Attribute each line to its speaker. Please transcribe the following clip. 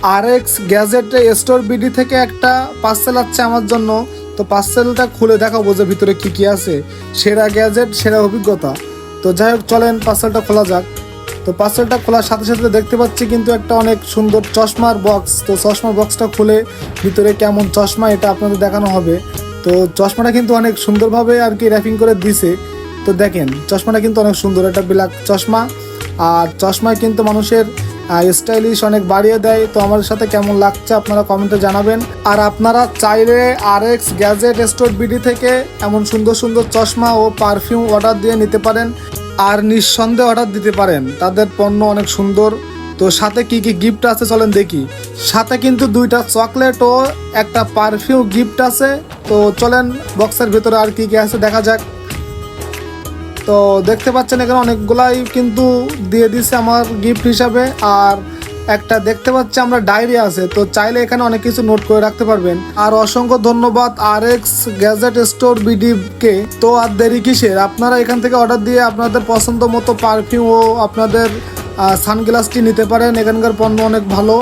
Speaker 1: RX gadget store BD থেকে একটা parcel আসছে আমার জন্য। তো পার্সেলটা খুলে দেখাবো যে ভিতরে কি কি আছে। সেরা গ্যাজেট, সেরা অভিজ্ঞতা। তো যাই হোক, চলেন পার্সেলটা খোলা যাক। তো পার্সেলটা খোলার সাথে সাথে দেখতে পাচ্ছি কিন্তু একটা অনেক সুন্দর চশমার বক্স। তো চশমার বক্সটা খুলে ভিতরে কেমন চশমা এটা আপনাদের দেখানো হবে। তো চশমাটা কিন্তু অনেক সুন্দরভাবে আর কি র্যাপিং করে দিছে। তো দেখেন চশমাটা কিন্তু অনেক সুন্দর, একটা ব্ল্যাক চশমা। আর চশমায় কিন্তু মানুষের স্টাইলিশ অনেক বাড়িয়ে দেয়। তো আমার সাথে কেমন লাগছে আপনারা কমেন্টে জানাবেন। আর আপনারা চাইলে RX গ্যাজেট স্টোর বিডি থেকে এমন সুন্দর সুন্দর চশমা ও পারফিউম অর্ডার দিয়ে নিতে পারেন। আর নিঃসন্দেহে অর্ডার দিতে পারেন, তাদের পণ্য অনেক সুন্দর। তো সাথে কি কি গিফট আছে চলেন দেখি। সাথে কিন্তু 2টা চকলেট ও একটা পারফিউম গিফট আছে। তো চলেন বক্সের ভিতরে আর কি কি আছে দেখা যাক। তো দেখতে পাচ্ছেন এখানে অনেকগুলাই কিন্তু দিয়ে দিছে আমার গিফট হিসাবে। আর একটা দেখতে পাচ্ছি আমরা ডায়েরি আছে, তো চাইলে এখানে অনেক কিছু নোট করে রাখতে পারবেন। আর অসংখ্য ধন্যবাদ RX গ্যাজেট স্টোর বিডি কে। তো আর দেরি কিসের, আপনারা এখান থেকে অর্ডার দিয়ে আপনাদের পছন্দ মতো পারফিউম ও আপনাদের সানগ্লাসটি নিতে পারেন। এখানকার পণ্য অনেক ভালো।